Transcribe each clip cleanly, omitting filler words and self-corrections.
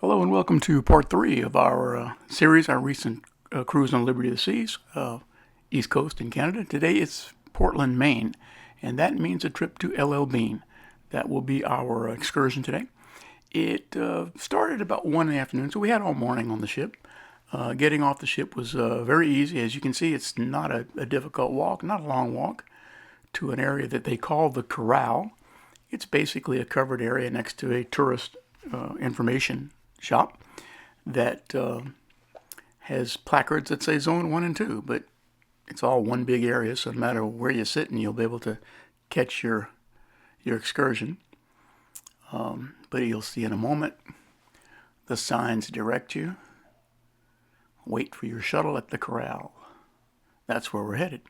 Hello and welcome to part 3 of our series, our recent cruise on Liberty of the Seas, East Coast in Canada. Today it's Portland, Maine, and that means a trip to LL Bean. That will be our excursion today. It started about 1 in the afternoon, so we had all morning on the ship. Getting off the ship was very easy. As you can see, it's not a difficult walk, not a long walk, to an area that they call the Corral. It's basically a covered area next to a tourist information shop that has placards that say Zone 1 and 2, but it's all one big area, so no matter where you're sitting, you'll be able to catch your excursion. But you'll see in a moment, the signs direct you. Wait for your shuttle at the Corral. That's where we're headed.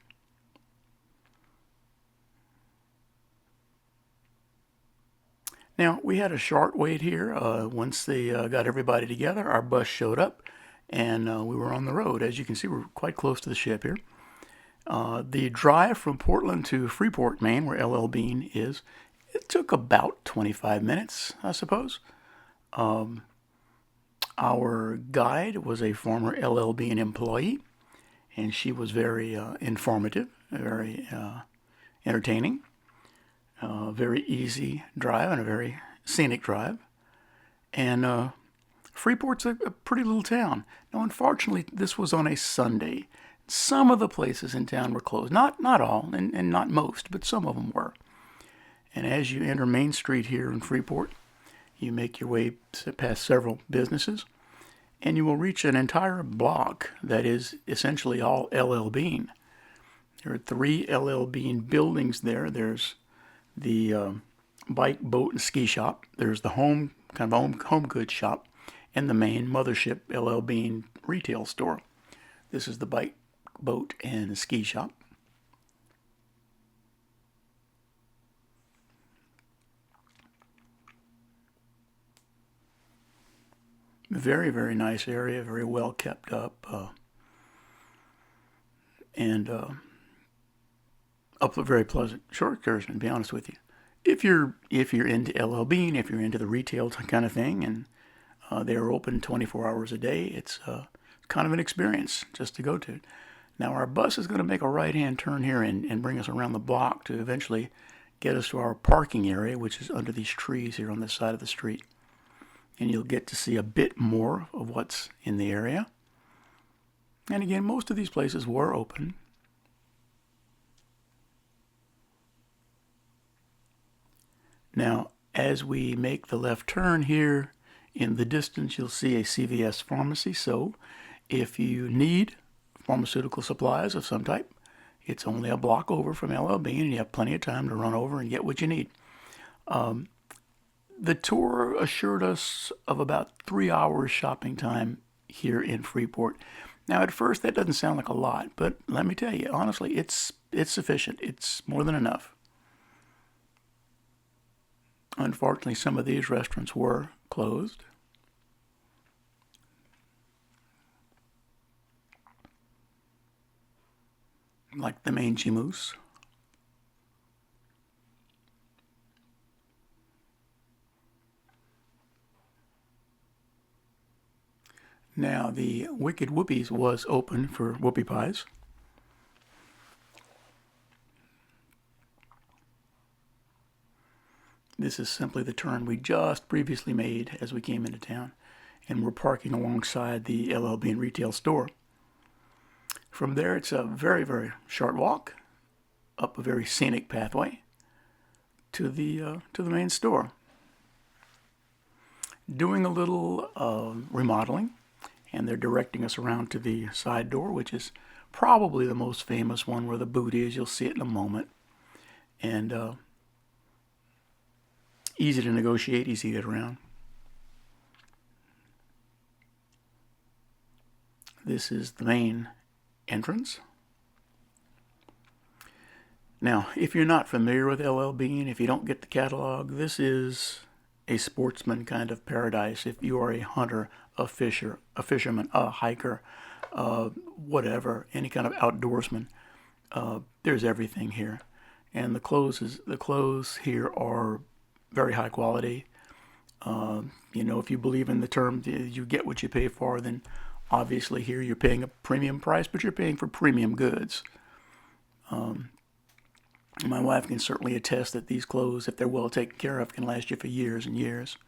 Now, we had a short wait here. Once they got everybody together, our bus showed up, and we were on the road. As you can see, we're quite close to the ship here. The drive from Portland to Freeport, Maine, where LL Bean is, it took about 25 minutes, I suppose. Our guide was a former LL Bean employee, and she was very informative, very entertaining. Very easy drive and a very scenic drive. And Freeport's a pretty little town. Now, unfortunately, this was on a Sunday. Some of the places in town were closed. Not all, and not most, but some of them were. And as you enter Main Street here in Freeport, you make your way past several businesses, and you will reach an entire block that is essentially all LL Bean. There are 3 LL Bean buildings there. There's the bike, boat, and ski shop. There's the home goods shop, and the main mothership LL Bean retail store. This is the bike, boat, and ski shop. Very, very nice area, very well kept up, and up a very pleasant short excursion, to be honest with you. If you're into LL Bean, if you're into the retail kind of thing, and they're open 24 hours a day, it's kind of an experience just to go to. Now our bus is going to make a right-hand turn here and bring us around the block to eventually get us to our parking area, which is under these trees here on this side of the street. And you'll get to see a bit more of what's in the area. And again, most of these places were open. Now, as we make the left turn here, in the distance you'll see a CVS pharmacy. So if you need pharmaceutical supplies of some type, it's only a block over from LL Bean, and you have plenty of time to run over and get what you need. The tour assured us of about 3 hours shopping time here in Freeport. Now, at first, that doesn't sound like a lot, but let me tell you, honestly, it's sufficient. It's more than enough. Unfortunately, some of these restaurants were closed. Like the Mangy Moose. Now, the Wicked Whoopies was open for whoopie pies. This is simply the turn we just previously made as we came into town, and we're parking alongside the LL Bean retail store. From there, it's a very, very short walk up a very scenic pathway to the main store. Doing a little remodeling, and they're directing us around to the side door, which is probably the most famous one where the boot is. You'll see it in a moment. And easy to negotiate, easy to get around. This is the main entrance. Now, if you're not familiar with LL Bean, if you don't get the catalog, this is a sportsman kind of paradise. If you are a hunter, a fisherman, a hiker, whatever, any kind of outdoorsman, there's everything here. And the clothes here are very high quality. If you believe in the term, you get what you pay for, then obviously here you're paying a premium price, but you're paying for premium goods. My wife can certainly attest that these clothes, if they're well taken care of, can last you for years and years.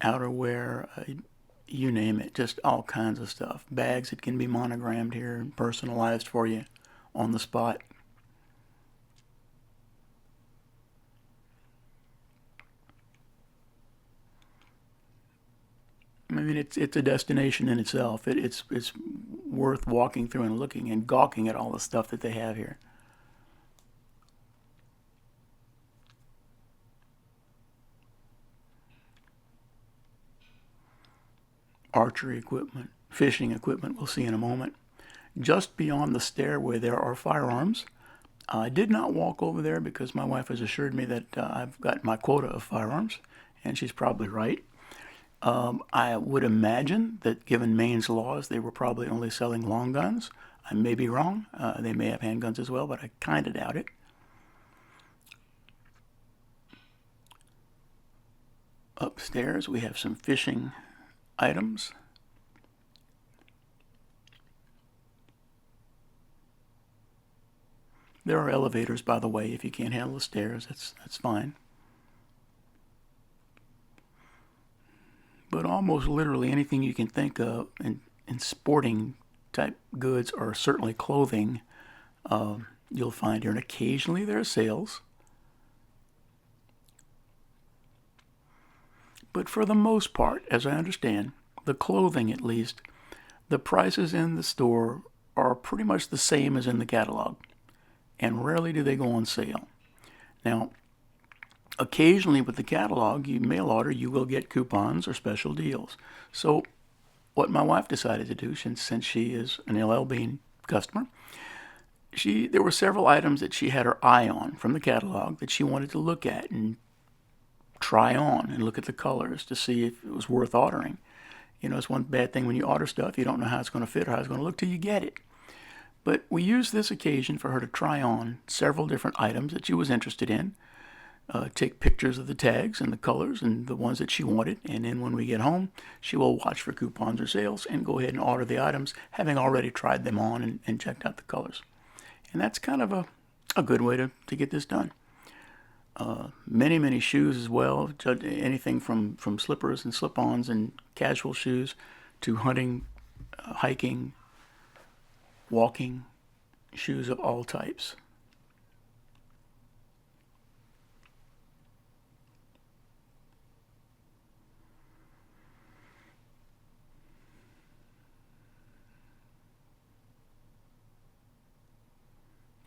Outerwear, you name it, just all kinds of stuff. Bags that can be monogrammed here and personalized for you on the spot. I mean, it's a destination in itself. It's worth walking through and looking and gawking at all the stuff that they have here. Archery equipment, fishing equipment, we'll see in a moment. Just beyond the stairway there are firearms. I did not walk over there because my wife has assured me that I've got my quota of firearms, and she's probably right. I would imagine that given Maine's laws, they were probably only selling long guns. I may be wrong. They may have handguns as well, but I kind of doubt it. Upstairs, we have some fishing items. There are elevators, by the way. If you can't handle the stairs, that's fine. But almost literally anything you can think of in sporting type goods or certainly clothing, you'll find here. And occasionally there are sales. But for the most part, as I understand, the clothing at least, the prices in the store are pretty much the same as in the catalog. And rarely do they go on sale. Now, occasionally with the catalog, you mail order, you will get coupons or special deals. So what my wife decided to do, since she is an LL Bean customer, there were several items that she had her eye on from the catalog that she wanted to look at and try on and look at the colors to see if it was worth ordering. It's one bad thing when you order stuff, you don't know how it's going to fit or how it's going to look till you get it. But we used this occasion for her to try on several different items that she was interested in, take pictures of the tags and the colors and the ones that she wanted, and then when we get home, she will watch for coupons or sales and go ahead and order the items, having already tried them on and checked out the colors. And that's kind of a good way to get this done. Many, many shoes as well, anything from slippers and slip-ons and casual shoes to hunting, hiking, walking, shoes of all types.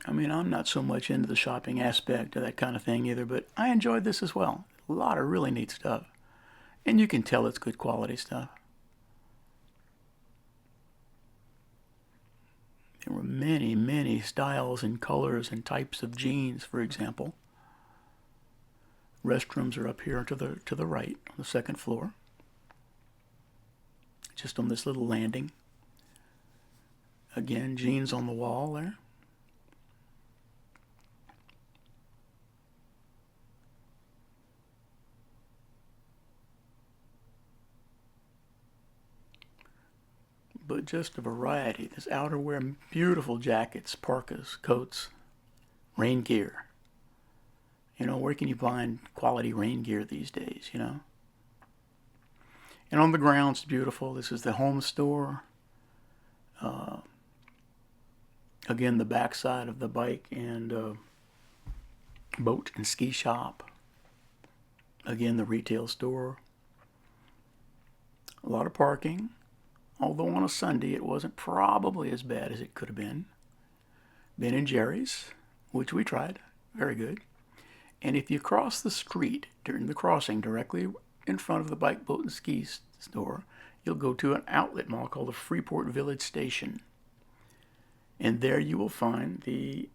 I mean, I'm not so much into the shopping aspect of that kind of thing either, but I enjoyed this as well. A lot of really neat stuff. And you can tell it's good quality stuff. There were many, many styles and colors and types of jeans, for example. Restrooms are up here to the right, on the second floor. Just on this little landing. Again, jeans on the wall there. But just a variety. This outerwear, beautiful jackets, parkas, coats, rain gear. Where can you find quality rain gear these days, And on the ground, it's beautiful. This is the home store. Again, the backside of the bike and boat and ski shop. Again, the retail store. A lot of parking. Although on a Sunday it wasn't probably as bad as it could have been. Ben & Jerry's, which we tried. Very good. And if you cross the street during the crossing directly in front of the bike, boat, and ski store, you'll go to an outlet mall called the Freeport Village Station. And there you will find the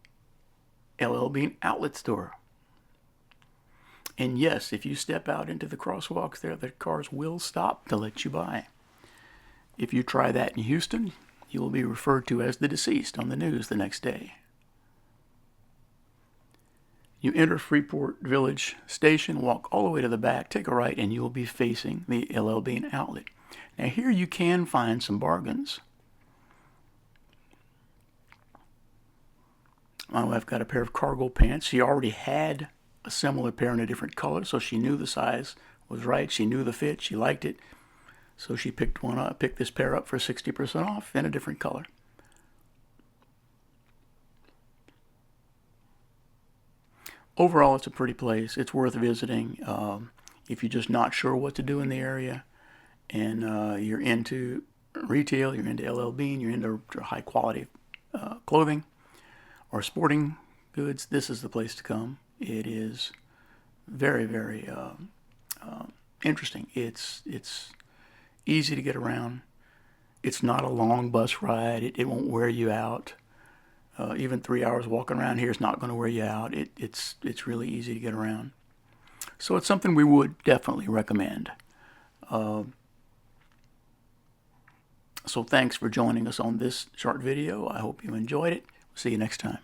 LL Bean outlet store. And yes, if you step out into the crosswalks there, the cars will stop to let you by. If you try that in Houston, you will be referred to as the deceased on the news the next day. You enter Freeport Village Station, walk all the way to the back, take a right, and you'll be facing the LL Bean outlet. Now here you can find some bargains. My wife got a pair of cargo pants. She already had a similar pair in a different color, so she knew the size was right. She knew the fit. She liked it. So she picked this pair up for 60% off in a different color. Overall, it's a pretty place. It's worth visiting if you're just not sure what to do in the area, and you're into retail, you're into LL Bean, you're into high quality clothing or sporting goods. This is the place to come. It is very, very interesting. It's easy to get around. It's not a long bus ride. It won't wear you out. Even 3 hours walking around here is not going to wear you out. It's really easy to get around. So it's something we would definitely recommend. So thanks for joining us on this short video. I hope you enjoyed it. See you next time.